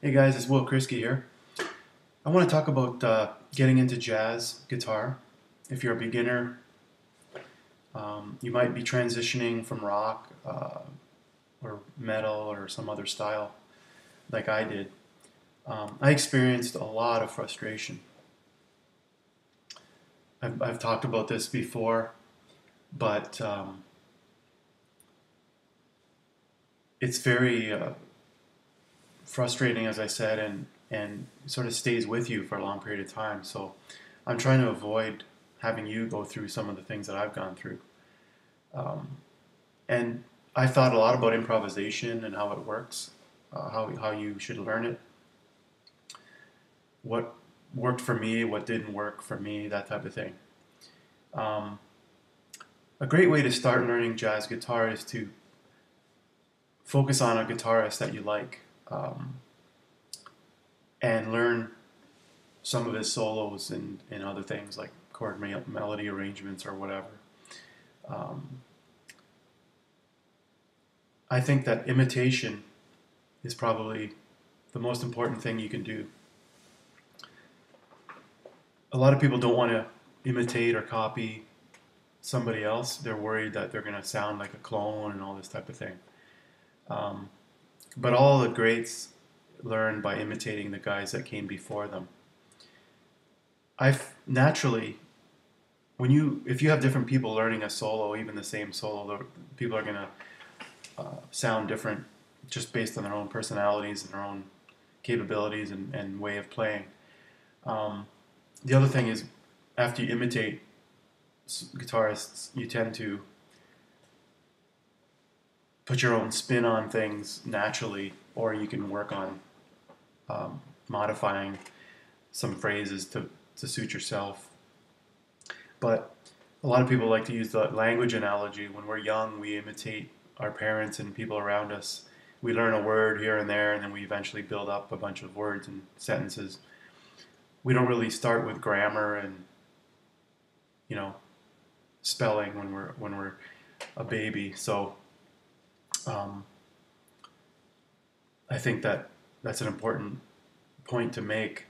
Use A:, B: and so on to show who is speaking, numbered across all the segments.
A: Hey guys, it's Will Krisky here. I want to talk about getting into jazz guitar. If you're a beginner, you might be transitioning from rock or metal or some other style like I did. I experienced a lot of frustration. I've talked about this before, but it's very frustrating, as I said, and sort of stays with you for a long period of time. So I'm trying to avoid having you go through some of the things that I've gone through. And I thought a lot about improvisation and how it works, how you should learn it, what worked for me, what didn't work for me, that type of thing. Um, a great way to start learning jazz guitar is to focus on a guitarist that you like, and learn some of his solos and other things like chord melody arrangements or whatever. Um, I think that imitation is probably the most important thing you can do. A lot of people don't want to imitate or copy somebody else. They're worried that they're going to sound like a clone and all this type of thing. Um, but all the greats learned by imitating the guys that came before them. I've naturally, if you have different people learning a solo, even the same solo, people are going to sound different just based on their own personalities and their own capabilities and way of playing. The other thing is, after you imitate guitarists, you tend to put your own spin on things naturally, or you can work on modifying some phrases to suit yourself. But a lot of people like to use the language analogy. When we're young, we imitate our parents and people around us. We learn a word here and there, and then we eventually build up a bunch of words and sentences. We don't really start with grammar and spelling when we're a baby. So I think that's an important point to make.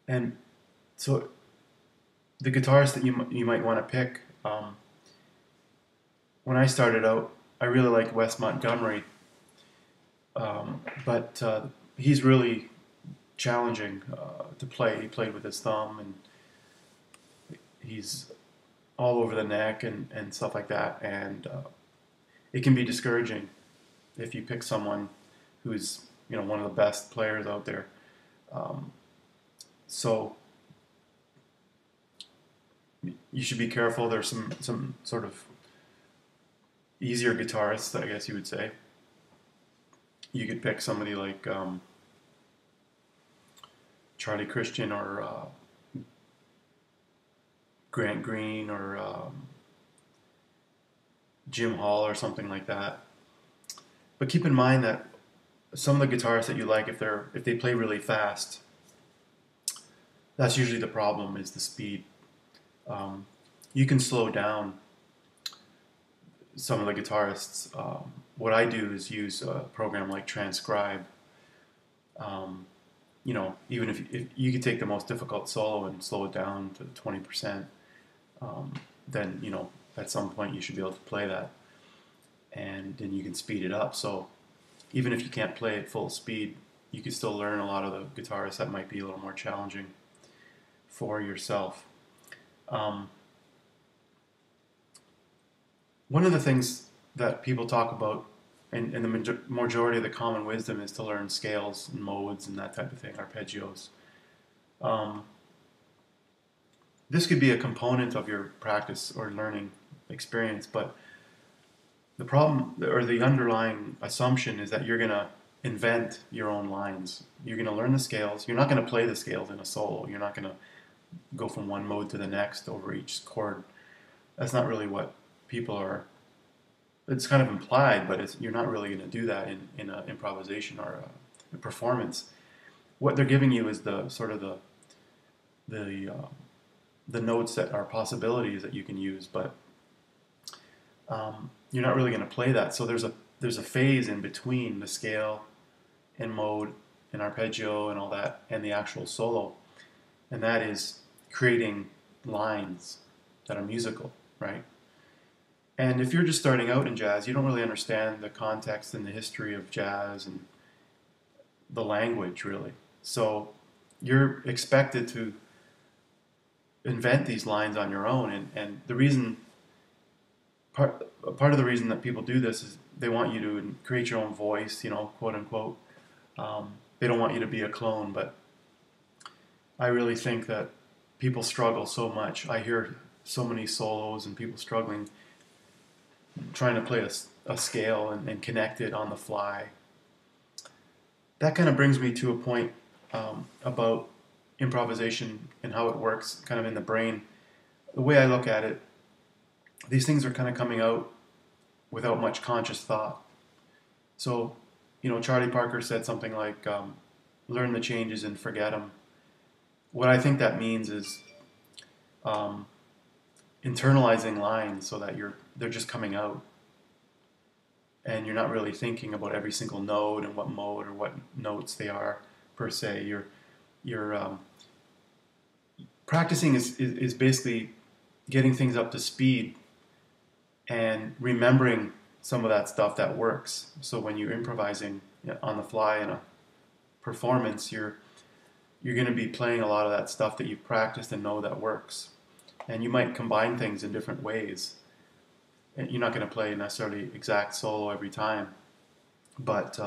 A: And so the guitarist that you might want to pick. When I started out, I really liked Wes Montgomery, but he's really challenging to play. He played with his thumb, and he's all over the neck and stuff like that. And it can be discouraging if you pick someone who's one of the best players out there. So you should be careful. There's some sort of easier guitarists, I guess you would say. You could pick somebody like Charlie Christian or Grant Green or Jim Hall or something like that. But keep in mind that some of the guitarists that you like, if they play really fast, that's usually the problem, is the speed. You can slow down some of the guitarists. What I do is use a program like Transcribe. Even if you could take the most difficult solo and slow it down to 20%, then at some point you should be able to play that, and then you can speed it up. So even if you can't play at full speed, you can still learn a lot of the guitarists that might be a little more challenging for yourself. One of the things that people talk about, and the majority of the common wisdom, is to learn scales and modes and that type of thing, arpeggios. This could be a component of your practice or learning experience, but the problem or the underlying assumption is that you're going to invent your own lines. You're going to learn the scales. You're not going to play the scales in a solo. You're not going to go from one mode to the next over each chord. That's not really what people are. It's kind of implied, but you're not really going to do that in an improvisation or a performance. What they're giving you is the sort of the notes that are possibilities that you can use, but you're not really going to play that. So there's there's a phase in between the scale and mode and arpeggio and all that and the actual solo, and that is creating lines that are musical, right? And if you're just starting out in jazz, you don't really understand the context and the history of jazz and the language, really. So you're expected to invent these lines on your own. And the reason, part of the reason that people do this is they want you to create your own voice, quote unquote. They don't want you to be a clone, but I really think that people struggle so much. I hear so many solos and people struggling trying to play a scale and connect it on the fly. That kind of brings me to a point about improvisation and how it works kind of in the brain. The way I look at it, these things are kind of coming out without much conscious thought. So, Charlie Parker said something like, learn the changes and forget them. What I think that means is internalizing lines so that they're just coming out, and you're not really thinking about every single note and what mode or what notes they are per se. You're practicing is basically getting things up to speed and remembering some of that stuff that works. So when you're improvising on the fly in a performance, you're going to be playing a lot of that stuff that you've practiced and know that works. And you might combine things in different ways. And you're not going to play necessarily exact solo every time. But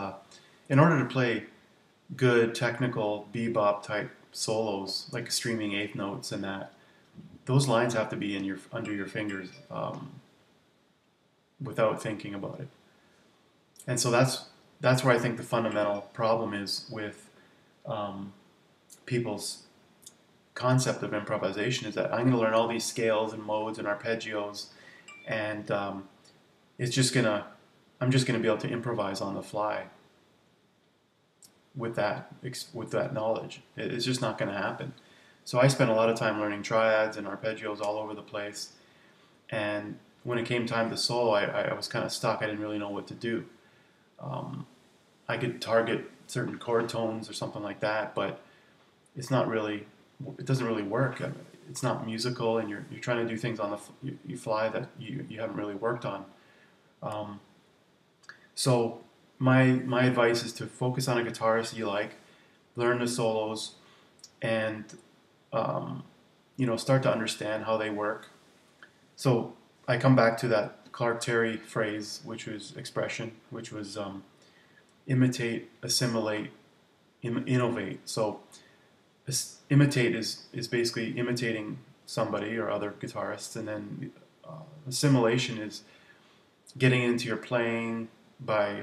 A: in order to play good technical bebop type solos, like streaming eighth notes and that, those lines have to be under your fingers without thinking about it. And so that's where I think the fundamental problem is with people's concept of improvisation, is that I'm going to learn all these scales and modes and arpeggios, and I'm just going to be able to improvise on the fly with that knowledge. It's just not going to happen. So I spent a lot of time learning triads and arpeggios all over the place, and when it came time to solo, I was kind of stuck. I didn't really know what to do. I could target certain chord tones or something like that, but it doesn't really work. I mean, it's not musical, and you're trying to do things on the fly that you haven't really worked on. So my advice is to focus on a guitarist you like, learn the solos, and start to understand how they work. So I come back to that Clark Terry phrase, which was imitate, assimilate, innovate. So imitate is basically imitating somebody or other guitarists, and then assimilation is getting into your playing by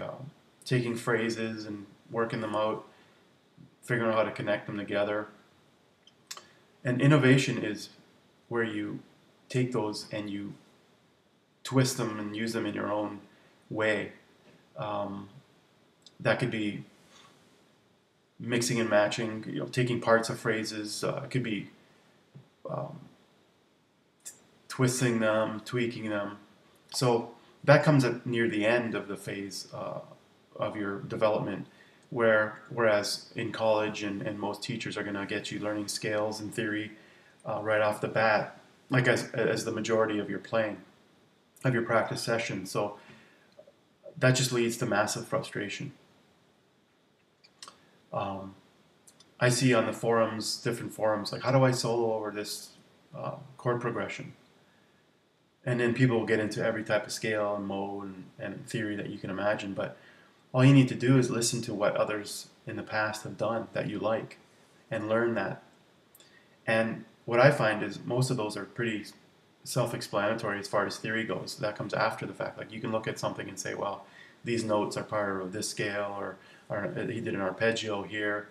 A: taking phrases and working them out, figuring out how to connect them together. And innovation is where you take those and you twist them and use them in your own way. That could be mixing and matching, taking parts of phrases. It could be twisting them, tweaking them. So that comes at near the end of the phase of your development, whereas in college and most teachers are going to get you learning scales and theory right off the bat, like as the majority of your playing, of your practice session. So that just leads to massive frustration. I see on the forums, different forums, like, how do I solo over this chord progression? And then people will get into every type of scale and mode and theory that you can imagine. But all you need to do is listen to what others in the past have done that you like and learn that. And what I find is most of those are pretty self-explanatory as far as theory goes. That comes after the fact. Like, you can look at something and say, well, these notes are part of this scale, or he did an arpeggio here.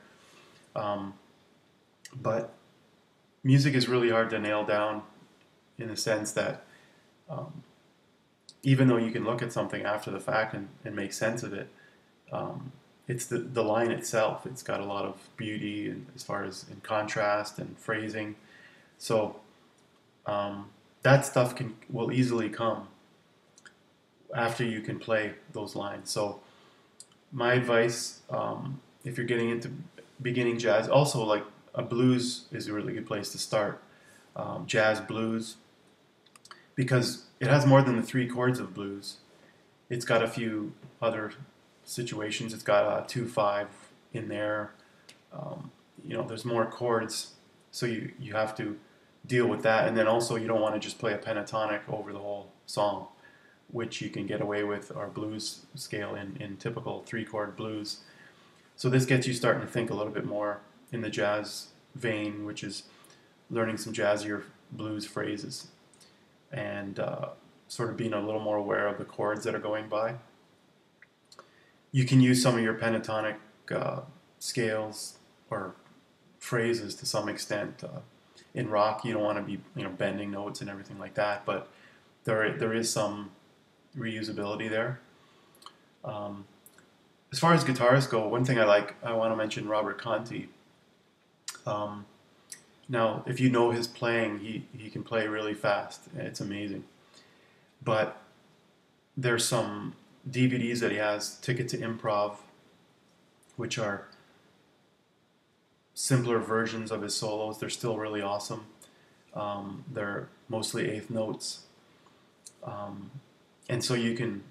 A: But music is really hard to nail down, in the sense that even though you can look at something after the fact and make sense of it, it's the line itself. It's got a lot of beauty, and as far as in contrast and phrasing. So that stuff will easily come after you can play those lines. So my advice, if you're getting into beginning jazz, also like a blues is a really good place to start. Jazz blues, because it has more than the three chords of blues. It's got a few other situations. It's got a 2/5 in there. There's more chords, so you have to deal with that. And then also you don't want to just play a pentatonic over the whole song, which you can get away with our blues scale in typical 3-chord blues. So this gets you starting to think a little bit more in the jazz vein, which is learning some jazzier blues phrases and sort of being a little more aware of the chords that are going by. You can use some of your pentatonic scales or phrases to some extent. In rock, you don't want to be bending notes and everything like that, but there is some reusability there. As far as guitarists go, one thing I want to mention Robert Conti. Now, if you know his playing, he can play really fast. It's amazing. But there's some DVDs that he has, Ticket to Improv, which are simpler versions of his solos. They're still really awesome. They're mostly eighth notes. And so you can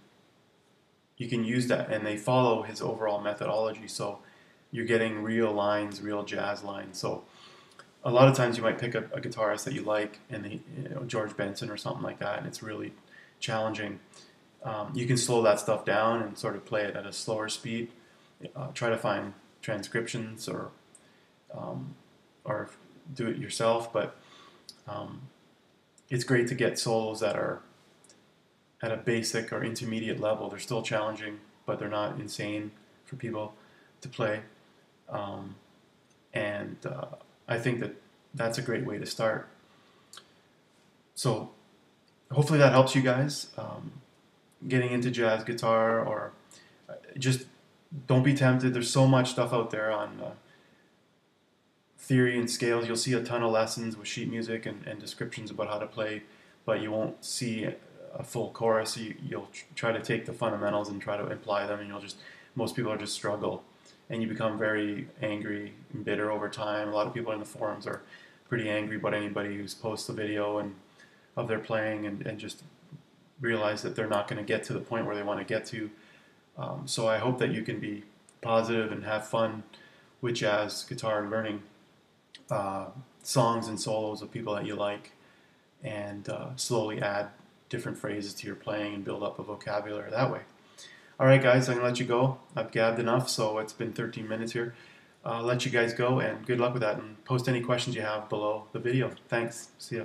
A: use that, and they follow his overall methodology. So you're getting real lines, real jazz lines. So a lot of times you might pick a guitarist that you like, and George Benson or something like that, and it's really challenging. You can slow that stuff down and sort of play it at a slower speed. Try to find transcriptions or do it yourself. But it's great to get solos that are at a basic or intermediate level. They're still challenging, but they're not insane for people to play. And I think that's a great way to start. So hopefully that helps you guys getting into jazz guitar, or just don't be tempted. There's so much stuff out there on theory and scales. You'll see a ton of lessons with sheet music and descriptions about how to play, but you won't see a full chorus. You'll try to take the fundamentals and try to apply them, and most people will just struggle, and you become very angry and bitter over time. A lot of people in the forums are pretty angry about anybody who's posts a video of their playing and just realize that they're not going to get to the point where they want to get to. So I hope that you can be positive and have fun with jazz guitar, learning songs and solos of people that you like, and slowly add different phrases to your playing and build up a vocabulary that way. All right, guys, I'm going to let you go. I've gabbed enough, so it's been 13 minutes here. I'll let you guys go, and good luck with that, and post any questions you have below the video. Thanks. See ya.